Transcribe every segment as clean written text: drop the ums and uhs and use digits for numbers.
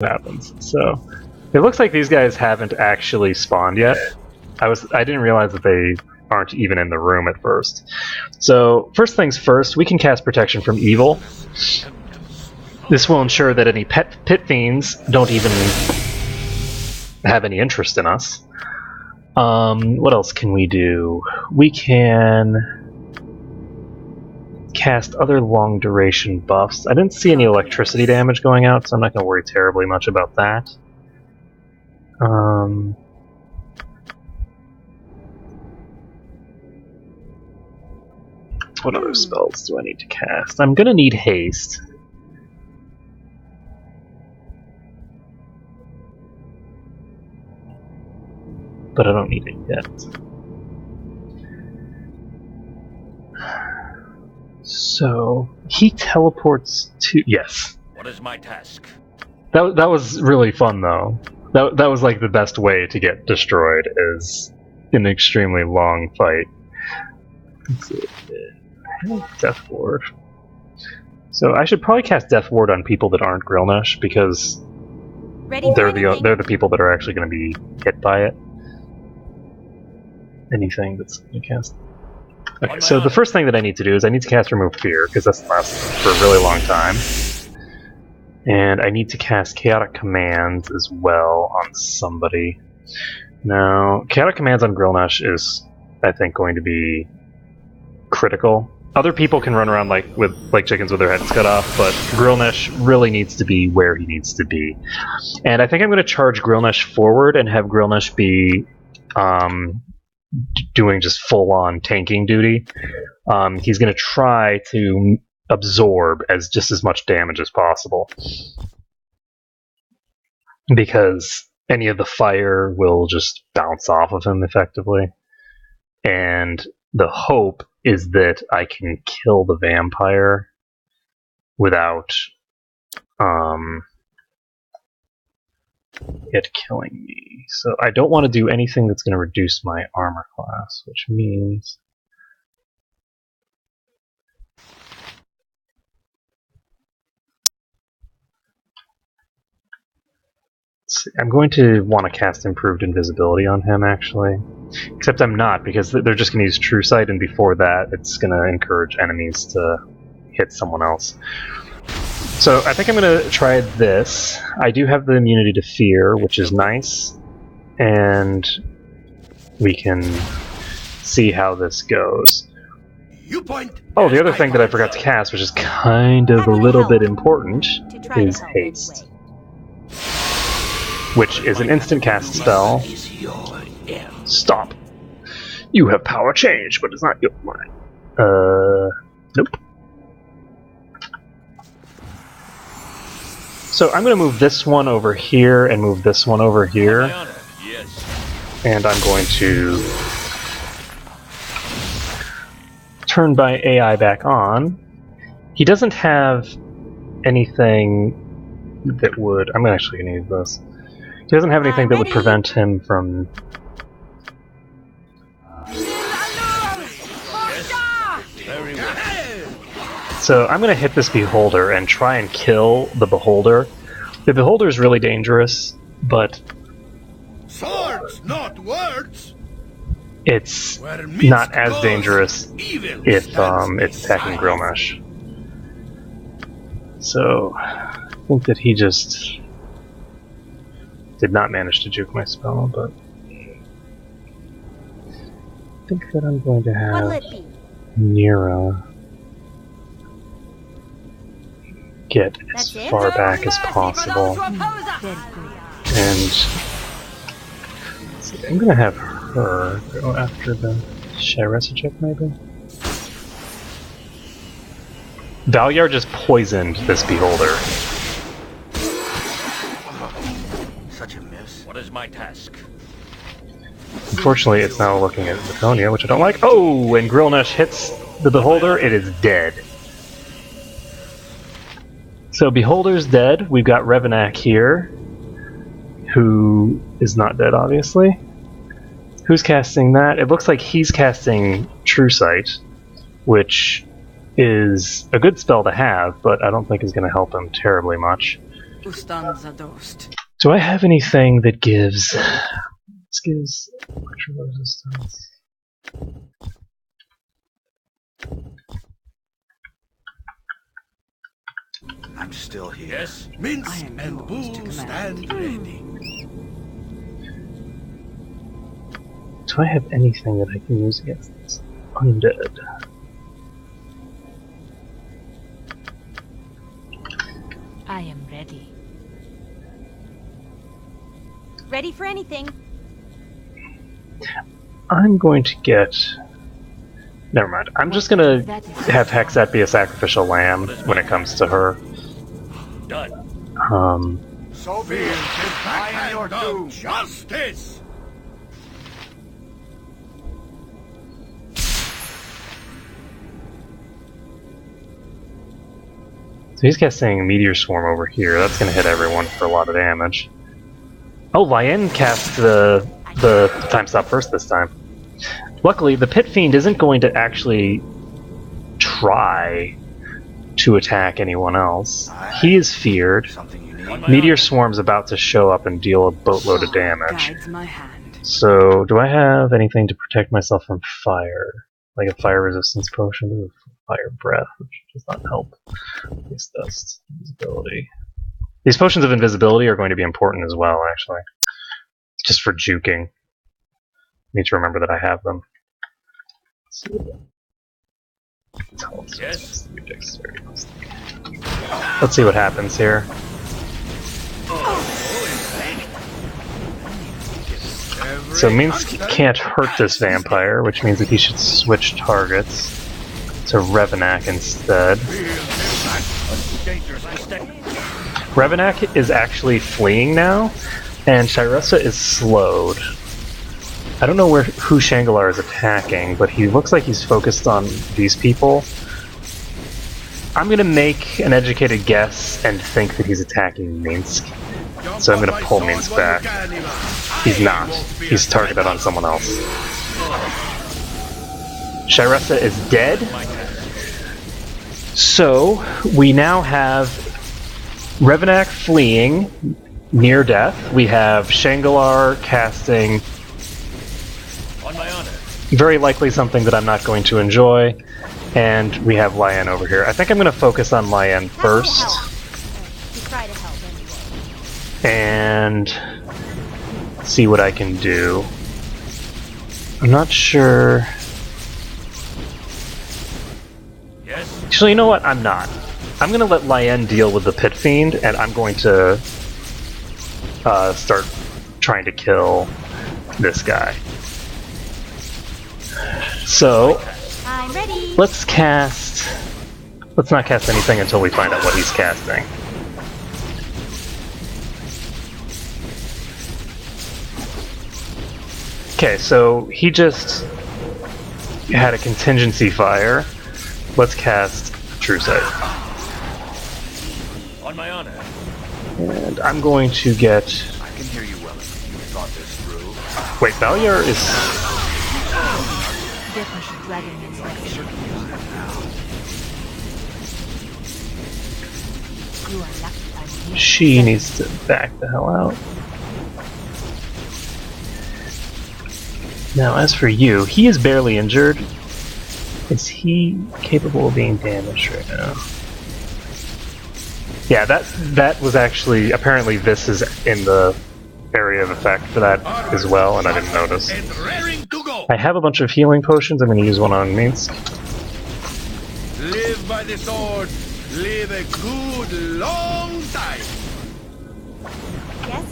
happens. So it looks like these guys haven't actually spawned yet. I didn't realize that they aren't even in the room at first. So first things first, we can cast Protection from Evil. This will ensure that any pit fiends don't even have any interest in us. What else can we do? We can cast other long duration buffs. I didn't see any electricity damage going out, so I'm not going to worry terribly much about that. What other spells do I need to cast? I'm going to need haste. But I don't need it yet. So he teleports to What is my task? That was really fun though. That was like the best way to get destroyed is an extremely long fight. Let's see. Death Ward. So I should probably cast Death Ward on people that aren't Grilnesh because they're the people that are actually going to be hit by it. Anything that's going to cast. Okay, so the first thing that I need to do is I need to cast Remove Fear, because that's lasts for a really long time. And I need to cast Chaotic Commands as well on somebody. Now, Chaotic Commands on Grilnesh is, I think, going to be critical. Other people can run around like chickens with their heads cut off, but Grilnesh really needs to be where he needs to be. And I think I'm going to charge Grilnesh forward and have Grilnesh be doing just full-on tanking duty. He's going to try to absorb just as much damage as possible, because any of the fire will just bounce off of him effectively. And the hope is that I can kill the vampire without it killing me. So I don't want to do anything that's going to reduce my armor class, which means I'm going to want to cast Improved Invisibility on him, actually. Except I'm not, because they're just going to use True Sight, and before that, it's going to encourage enemies to hit someone else. So I think I'm going to try this. I do have the immunity to fear, which is nice, and we can see how this goes. Oh, the other thing that I forgot to cast, which is kind of a little bit important, is Haste, which is an instant cast spell. Stop. You have power change, but it's not your mine. Nope. So I'm going to move this one over here and move this one over here. And I'm going to turn my AI back on. He doesn't have anything that would... I'm actually going to use this. He doesn't have anything that would prevent him from... So I'm going to hit this Beholder and try and kill the Beholder. The Beholder is really dangerous, but swords, not words. It's not as dangerous if it's attacking Grilnesh. So I think that he just did not manage to juke my spell, but I think that I'm going to have Nira get as far back as possible. And see, I'm going to have her go after the Shiresichek, maybe? Valyar just poisoned this Beholder. Such a miss. What is my task? Unfortunately, it's now looking at Laconia, which I don't like. Oh, and Grilnesh hits the Beholder, it is dead. So Beholder's dead. We've got Revenak here, who is not dead, obviously. Who's casting that? It looks like he's casting True Sight, which is a good spell to have, but I don't think is going to help him terribly much. Do I have anything that gives... This gives electrical resistance. I'm still here. Yes. Mince and Bull stand ready. Do I have anything that I can use against this undead? I am ready. Ready for anything. I'm going to get... Never mind. I'm just gonna have Hexat be a sacrificial lamb when it comes to her. Done. So be it. I am your doom. Justice. So he's casting Meteor Swarm over here. That's going to hit everyone for a lot of damage. Oh, Lien cast the time stop first this time. Luckily, the Pit Fiend isn't going to actually try to attack anyone else. He is feared. Meteor Swarm's about to show up and deal a boatload of damage. So, do I have anything to protect myself from fire? Like a fire resistance potion? Ooh, fire breath, which does not help. This dust, invisibility. These potions of invisibility are going to be important as well, actually. Just for juking. Need to remember that I have them. Yes. Let's see what happens here. So Minsk can't hurt this vampire, which means that he should switch targets to Revenak instead. Revenak is actually fleeing now, and Shiressa is slowed. I don't know who Shangalar is attacking, but he looks like he's focused on these people. I'm going to make an educated guess and think that he's attacking Minsk. So I'm going to pull Minsk back. He's not. He's targeted on someone else. Shiressa is dead. So we now have Revenak fleeing near death. We have Shangalar casting On my honor. very likely something that I'm not going to enjoy. And we have Lien over here. I think I'm going to focus on Lien first. And see what I can do. I'm not sure. Yes. Actually, you know what? I'm not. I'm going to let Lien deal with the Pit Fiend, and I'm going to start trying to kill this guy. So, I'm ready. let's cast... Let's not cast anything until we find out what he's casting. Okay, so he just had a contingency fire. Let's cast True Sight. On my honor. And I'm going to get... I can hear you well. You thought this through. Wait, Valier is... She needs to back the hell out. Now, as for you, he is barely injured. Is he capable of being damaged right now? Yeah, that was actually... Apparently this is in the area of effect for that as well, and I didn't notice. I have a bunch of healing potions. I'm going to use one on Minsk. Live by the sword. Live a good long time. Yes.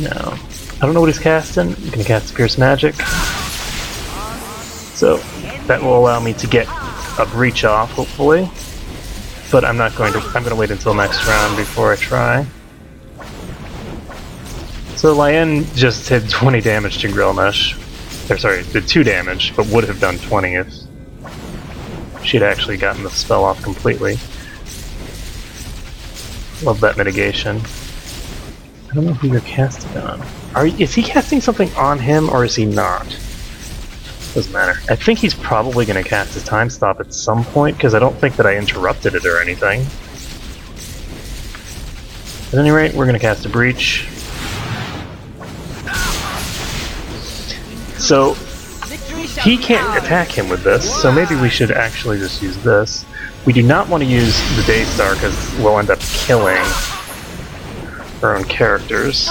No. I don't know what he's casting. I'm going to cast Pierce Magic. So, that will allow me to get a breach off, hopefully. But I'm not going to... I'm going to wait until next round before I try. So Lien just did 20 damage to Grilnesh. Or sorry, did 2 damage, but would have done 20 if she'd actually gotten the spell off completely. Love that mitigation. I don't know who you're casting on. Is he casting something on him, or is he not? Doesn't matter. I think he's probably going to cast his time stop at some point, because I don't think that I interrupted it or anything. At any rate, we're going to cast a breach. So, he can't attack him with this, so maybe we should actually just use this. We do not want to use the Daystar because we'll end up killing our own characters.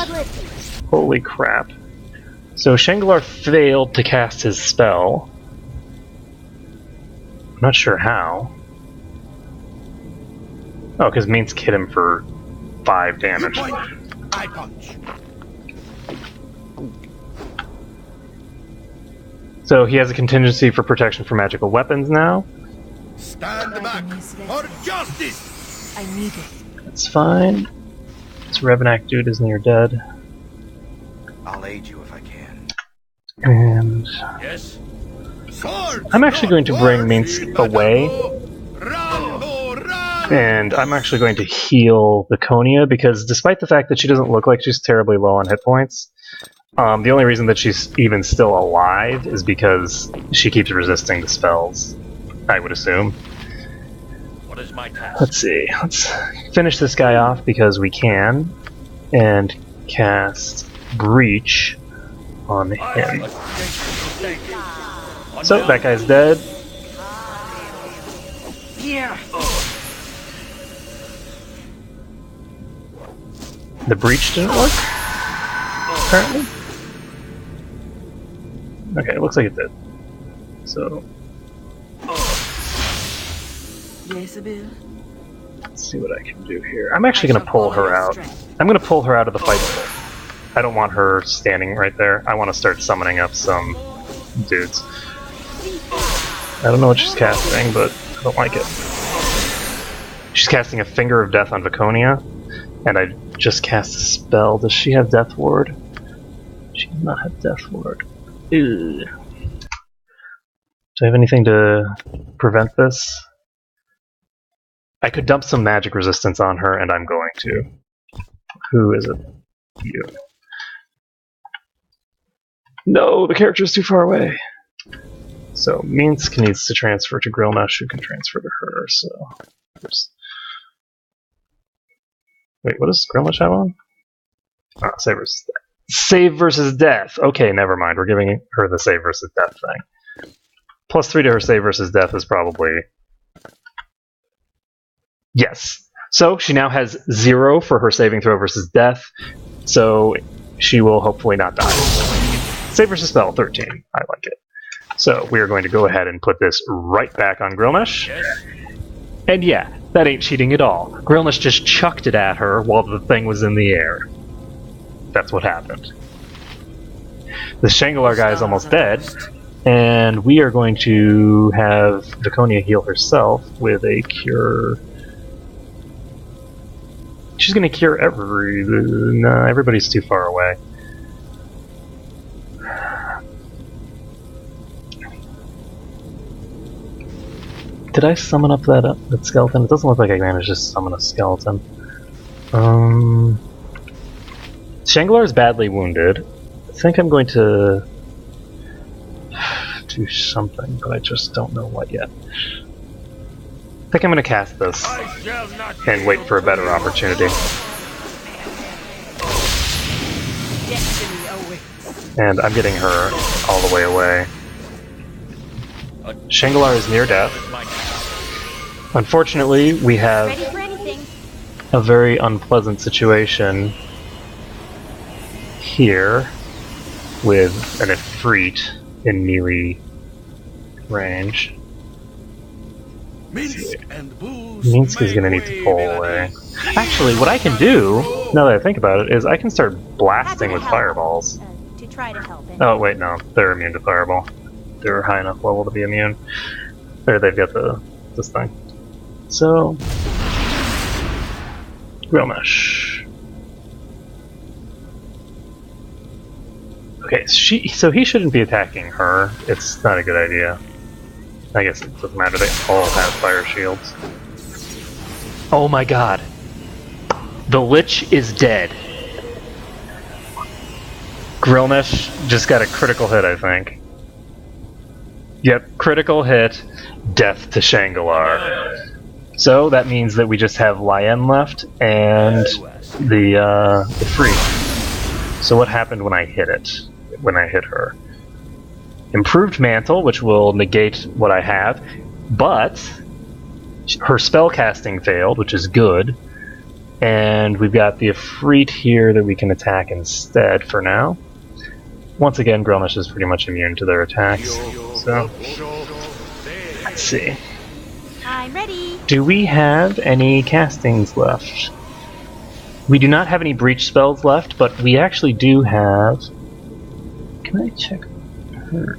Holy crap. So Shanghalar failed to cast his spell. I'm not sure how. Oh, because Minsk hit him for 5 damage. I punch. So he has a contingency for protection from magical weapons now. Stand back for justice. I need it. That's fine. This Revenak dude is near dead. I'll aid you if I can. And Yes? Swords I'm actually going to bring Minsk away. Rambo, run! And I'm actually going to heal Laconia because despite the fact that she doesn't look like she's terribly low on hit points, the only reason that she's even still alive is because she keeps resisting the spells, I would assume. What is my task? Let's see. Let's finish this guy off because we can, and cast Breach on him. So that guy's dead. Yeah. The Breach didn't work, apparently. Okay, it looks like it did. So Jezebel. let's see what I can do here. I'm actually going to pull her out. I'm going to pull her out of the fight. I don't want her standing right there. I want to start summoning up some dudes. I don't know what she's casting, but I don't like it. She's casting a Finger of Death on Viconia, and I just cast a spell. Does she have Death Ward? She does not have Death Ward. Ew. Do I have anything to prevent this? I could dump some magic resistance on her, and I'm going to. Who is it? You. No, the character's too far away. So Minsk needs to transfer to Grilnesh, who can transfer to her. So, wait, what does Grilnesh have on? Oh, save versus death. Save versus death. Okay, never mind. We're giving her the save versus death thing. +3 to her save versus death is probably yes. So she now has 0 for her saving throw versus death. So she will hopefully not die. Save versus spell 13. I like it. So we are going to go ahead and put this right back on Grilnesh. Yes? And yeah, that ain't cheating at all. Grilnesh just chucked it at her while the thing was in the air. That's what happened. The Shanghalar guy is almost dead, and we are going to have Viconia heal herself with a cure. She's going to cure no, everybody's too far away. Did I summon up that skeleton? It doesn't look like I managed to summon a skeleton. Shanghalar is badly wounded. I think I'm going to do something, but I just don't know what yet. I think I'm going to cast this and wait for a better opportunity. And I'm getting her all the way away. Shanghalar is near death. Unfortunately, we have a very unpleasant situation here with an Ifrit in melee range. Minsk and booze. Minsk is going to need to pull away. Actually, what I can do, now that I think about it, is I can start blasting with fireballs. To try to help. Oh, wait, no. They're immune to fireball. They're high enough level to be immune. There, they've got this thing. So, Grilnesh. Okay, so he shouldn't be attacking her. It's not a good idea. I guess it doesn't matter, they all have fire shields. Oh my god. The Lich is dead. Grilnesh just got a critical hit, I think. Yep, critical hit, death to Shanghalar. So that means that we just have Lien left and the free. So what happened when I hit it? When I hit her? Improved Mantle, which will negate what I have, but her spell casting failed, which is good. And we've got the Ifrit here that we can attack instead for now. Once again, Grilnesh is pretty much immune to their attacks. So, let's see. I'm ready. Do we have any castings left? We do not have any breach spells left, but we actually do have... Can I check her?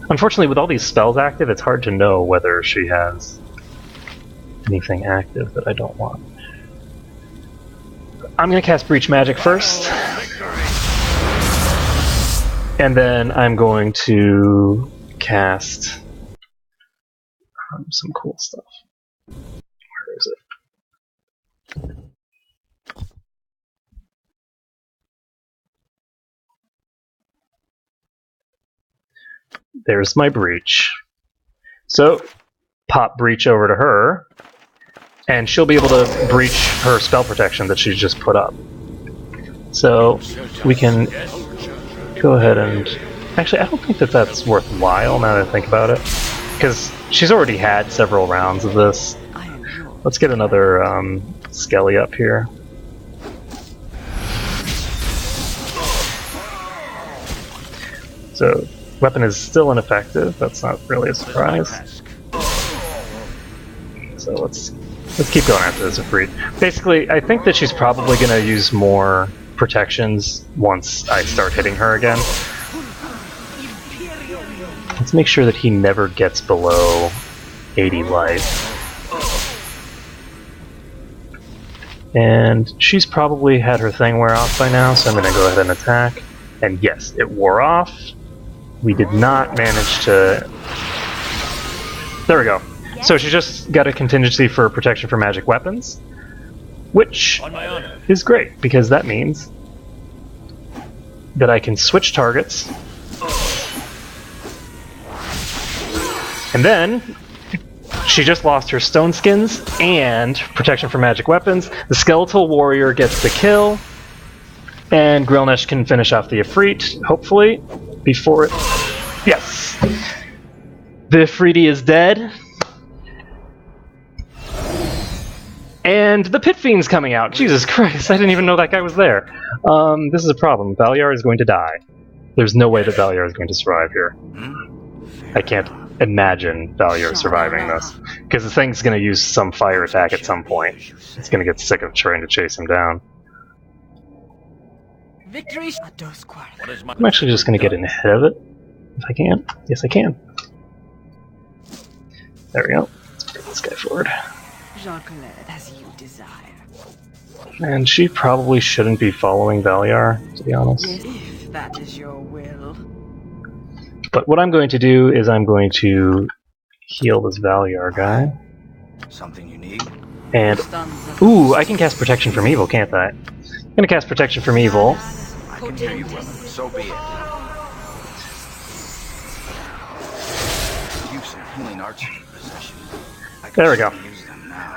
Unfortunately, with all these spells active, it's hard to know whether she has anything active that I don't want. I'm going to cast Breach Magic first. And then I'm going to cast some cool stuff. Where is it? There's my Breach. So, pop Breach over to her, and she'll be able to breach her spell protection that she's just put up. So, we can go ahead and... Actually, I don't think that that's worthwhile now that I think about it, because she's already had several rounds of this. Let's get another Skelly up here. So, weapon is still ineffective. That's not really a surprise. So let's keep going after this Ifrit. Basically, I think that she's probably going to use more protections once I start hitting her again. Let's make sure that he never gets below 80 life. And she's probably had her thing wear off by now, so I'm going to go ahead and attack. And yes, it wore off. We did not manage to... There we go. So she just got a contingency for protection for magic weapons, which is great, because that means that I can switch targets. And then, she just lost her stone skins and protection for magic weapons. The skeletal warrior gets the kill, and Grilnesh can finish off the Ifrit, hopefully, before it... Yes! The Ifriti is dead. And the Pit Fiend's coming out. Jesus Christ, I didn't even know that guy was there. This is a problem. Valiar is going to die. There's no way that Valiar is going to survive here. I can't imagine Valiar surviving this. Because the thing's going to use some fire attack at some point. It's going to get sick of trying to chase him down. I'm actually just going to get in ahead of it. If I can. Yes, I can. There we go. Let's bring this guy forward. As you desire. And she probably shouldn't be following Valiar, to be honest. If that is your will. But what I'm going to do is I'm going to heal this Valiar guy. Something you need? And, ooh, I can cast Protection from Evil, can't I? I'm going to cast Protection from Evil. I can hear you, woman. So be it. You've some healing arts in your possession. There we go.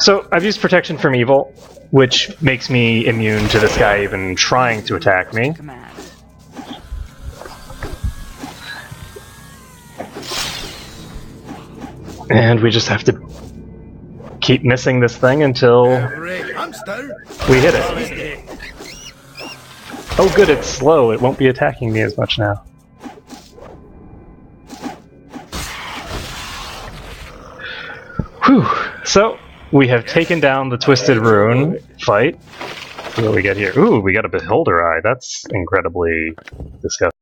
So, I've used Protection from Evil, which makes me immune to this guy even trying to attack me. And we just have to keep missing this thing until we hit it. Oh good, it's slow. It won't be attacking me as much now. Whew. So, we have taken down the Twisted Rune fight. What do we get here? Ooh, we got a Beholder Eye. That's incredibly disgusting.